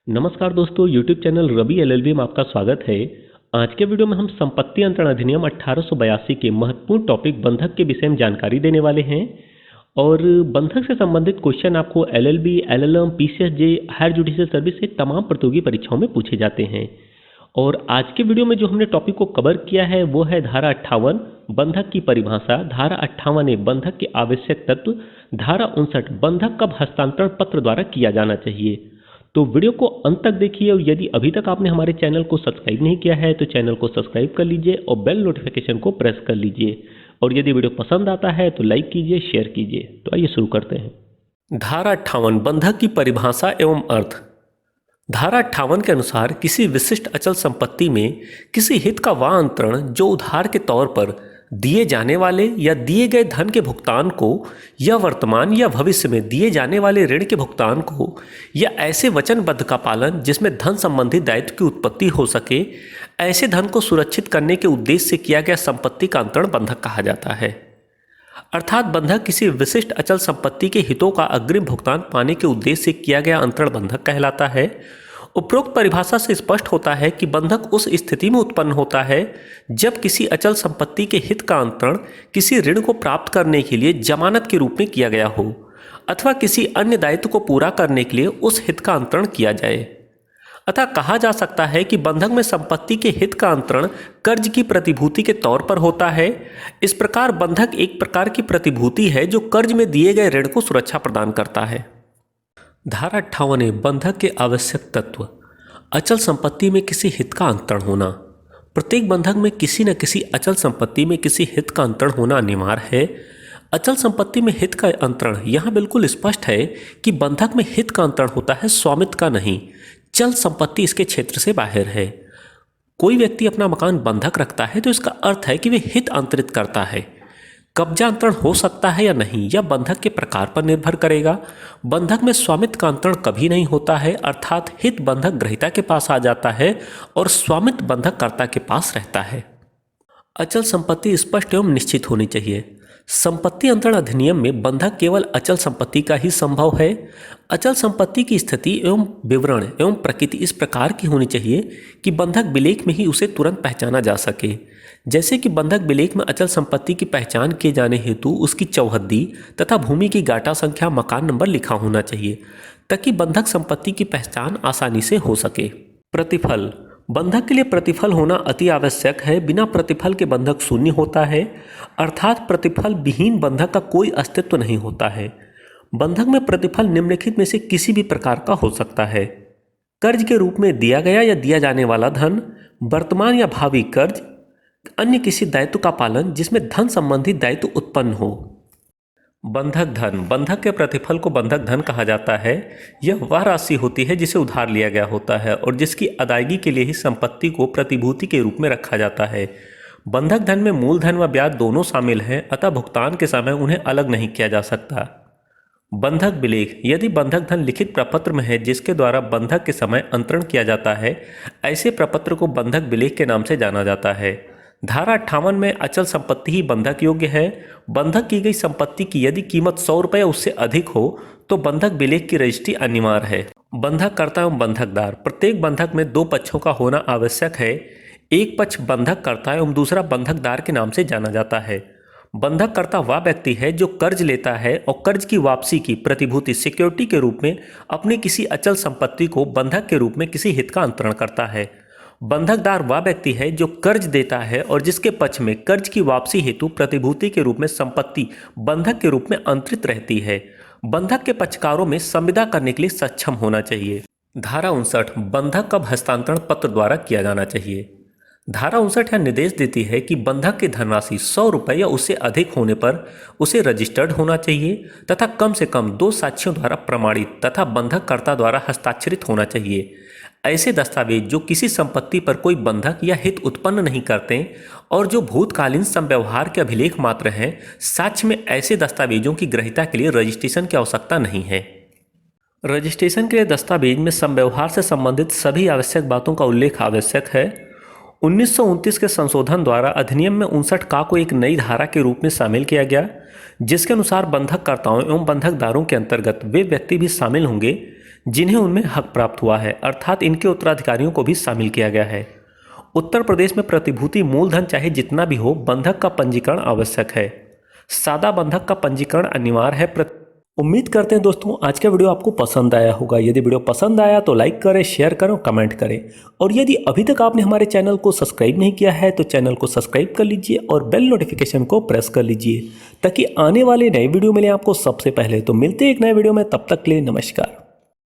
नमस्कार दोस्तों, YouTube channel Ravi LLB में आपका स्वागत है। आज के वीडियो में हम संपत्ति अंतरण अधिनियम 1882 के महत्वपूर्ण टॉपिक बंधक के विषय में जानकारी देने वाले हैं। और बंधक से संबंधित क्वेश्चन आपको LLB, LLM, PCSJ, higher judicial service से तमाम प्रतियोगी परीक्षाओं में पूछे जाते हैं। और आज के वीडियो में जो हमने टॉपिक को कवर किया है वो है धारा 58 बंधक की परिभाषा, धारा 58A बंधक के आवश्यक तत्व, धारा 59 बंधक कब हस्तांतरण पत्र द्वारा किया जाना चाहिए। तो वीडियो को अंत तक देखिए और यदि अभी तक आपने हमारे चैनल को सब्सक्राइब नहीं किया है तो चैनल को सब्सक्राइब कर लीजिए और बेल नोटिफिकेशन को प्रेस कर लीजिए। और यदि वीडियो पसंद आता है तो लाइक कीजिए, शेयर कीजिए। तो आइए शुरू करते हैं। धारा 58 बंधक की परिभाषा एवं अर्थ। धारा 58 के अनुसार किसी विशिष्ट अचल संपत्ति में किसी हित का वह अंतरण जो उधार के तौर पर दिए जाने वाले या दिए गए धन के भुगतान को या वर्तमान या भविष्य में दिए जाने वाले ऋण के भुगतान को या ऐसे वचनबद्ध का पालन जिसमें धन संबंधी दायित्व की उत्पत्ति हो सके, ऐसे धन को सुरक्षित करने के उद्देश्य से किया गया संपत्ति का अंतरण बंधक कहा जाता है। अर्थात बंधक किसी विशिष्ट अचल संपत्ति के हितों का अग्रिम भुगतान पाने के उद्देश्य से किया गया अंतरण बंधक कहलाता है। उपरोक्त परिभाषा से स्पष्ट होता है कि बंधक उस स्थिति में उत्पन्न होता है जब किसी अचल संपत्ति के हित का अंतरण किसी ऋण को प्राप्त करने के लिए जमानत के रूप में किया गया हो अथवा किसी अन्य दायित्व को पूरा करने के लिए उस हित का अंतरण किया जाए। अतः कहा जा सकता है कि बंधक में संपत्ति के हित का अंतरण कर्ज की प्रतिभूति के तौर पर होता है। इस प्रकार बंधक एक प्रकार की प्रतिभूति है जो कर्ज में दिए गए ऋण को सुरक्षा प्रदान करता है। धारा 58A बंधक के आवश्यक तत्व। अचल संपत्ति में किसी हित का अंतरण होना। प्रत्येक बंधक में किसी न किसी अचल संपत्ति में किसी हित का अंतरण होना अनिवार्य है। अचल संपत्ति में हित का अंतरण यहाँ बिल्कुल स्पष्ट है कि बंधक में हित का अंतरण होता है, स्वामित्व का नहीं। चल संपत्ति इसके क्षेत्र से बाहर है। कोई व्यक्ति अपना मकान बंधक रखता है तो इसका अर्थ है कि वह हित अंतरित करता है। कब्जा अंतरण हो सकता है या नहीं यह बंधक के प्रकार पर निर्भर करेगा। बंधक में स्वामित्व का अंतरण कभी नहीं होता है, अर्थात हित बंधक ग्रहीता के पास आ जाता है और स्वामित्व बंधक कर्ता के पास रहता है। अचल संपत्ति स्पष्ट एवं निश्चित होनी चाहिए। संपत्ति अंतरण अधिनियम में बंधक केवल अचल संपत्ति का ही संभव है। अचल संपत्ति की स्थिति एवं विवरण एवं प्रकृति इस प्रकार की होनी चाहिए कि बंधक विलेख में ही उसे तुरंत पहचाना जा सके। जैसे कि बंधक विलेख में अचल संपत्ति की पहचान किए जाने हेतु उसकी चौहद्दी तथा भूमि की गाटा संख्या, मकान नंबर लिखा होना चाहिए ताकि बंधक संपत्ति की पहचान आसानी से हो सके। प्रतिफल। बंधक के लिए प्रतिफल होना अति आवश्यक है। बिना प्रतिफल के बंधक शून्य होता है, अर्थात प्रतिफल विहीन बंधक का कोई अस्तित्व नहीं होता है। बंधक में प्रतिफल निम्नलिखित में से किसी भी प्रकार का हो सकता है। कर्ज के रूप में दिया गया या दिया जाने वाला धन, वर्तमान या भावी कर्ज, अन्य किसी दायित्व का पालन जिसमें धन संबंधी दायित्व उत्पन्न हो। बंधक धन। बंधक के प्रतिफल को बंधक धन कहा जाता है। यह वह राशि होती है जिसे उधार लिया गया होता है और जिसकी अदायगी के लिए ही संपत्ति को प्रतिभूति के रूप में रखा जाता है। बंधक धन में मूलधन व ब्याज दोनों शामिल हैं, अतः भुगतान के समय उन्हें अलग नहीं किया जा सकता। बंधक विलेख। यदि बंधक धन लिखित प्रपत्र में है जिसके द्वारा बंधक के समय अंतरण किया जाता है, ऐसे प्रपत्र को बंधक विलेख के नाम से जाना जाता है। धारा 58 में अचल संपत्ति ही बंधक योग्य है। बंधक की गई संपत्ति की यदि कीमत 100 रुपये उससे अधिक हो तो बंधक विलेख की रजिस्ट्री अनिवार्य है। बंधक कर्ता एवं बंधकदार। प्रत्येक बंधक में दो पक्षों का होना आवश्यक है। एक पक्ष बंधक कर्ता एवं दूसरा बंधकदार के नाम से जाना जाता है। बंधक कर्ता वह व्यक्ति है जो कर्ज लेता है और कर्ज की वापसी की प्रतिभूति सिक्योरिटी के रूप में अपनी किसी अचल संपत्ति को बंधक के रूप में किसी हित का अंतरण करता है। बंधकदार वह व्यक्ति है जो कर्ज देता है और जिसके पक्ष में कर्ज की वापसी हेतु प्रतिभूति के रूप में संपत्ति बंधक के रूप में अंतरित रहती है। बंधक के पक्षकारों में संविदा करने के लिए सक्षम होना चाहिए। धारा 59 बंधक कब हस्तांतरण पत्र द्वारा किया जाना चाहिए। धारा 59 यह निर्देश देती है कि बंधक की धनराशि 100 रुपये या उससे अधिक होने पर उसे रजिस्टर्ड होना चाहिए तथा कम से कम 2 साक्षियों द्वारा प्रमाणित तथा बंधक कर्ता द्वारा हस्ताक्षरित होना चाहिए। ऐसे दस्तावेज जो किसी संपत्ति पर कोई बंधक या हित उत्पन्न नहीं करते और जो भूतकालीन संव्यवहार के अभिलेख मात्र हैं, साक्ष्य में ऐसे दस्तावेजों की ग्रहीता के लिए रजिस्ट्रेशन की आवश्यकता नहीं है। रजिस्ट्रेशन के लिए दस्तावेज में संव्यवहार से संबंधित सभी आवश्यक बातों का उल्लेख आवश्यक है। 1929 के संशोधन द्वारा अधिनियम में 59 का को एक नई धारा के रूप में शामिल किया गया, जिसके अनुसार बंधककर्ताओं एवं बंधकदारों के अंतर्गत वे व्यक्ति भी शामिल होंगे जिन्हें उनमें हक प्राप्त हुआ है, अर्थात इनके उत्तराधिकारियों को भी शामिल किया गया है। उत्तर प्रदेश में प्रतिभूति मूलधन चाहे जितना भी हो, बंधक का पंजीकरण आवश्यक है। सादा बंधक का पंजीकरण अनिवार्य है। उम्मीद करते हैं दोस्तों आज का वीडियो आपको पसंद आया होगा। यदि वीडियो पसंद आया तो लाइक करें, शेयर करें, कमेंट करें। और यदि अभी तक आपने हमारे चैनल को सब्सक्राइब नहीं किया है तो चैनल को सब्सक्राइब कर लीजिए और बेल नोटिफिकेशन को प्रेस कर लीजिए ताकि आने वाले नए वीडियो मिले आपको सबसे पहले। तो मिलते हैं एक नए वीडियो में, तब तक के लिए नमस्कार।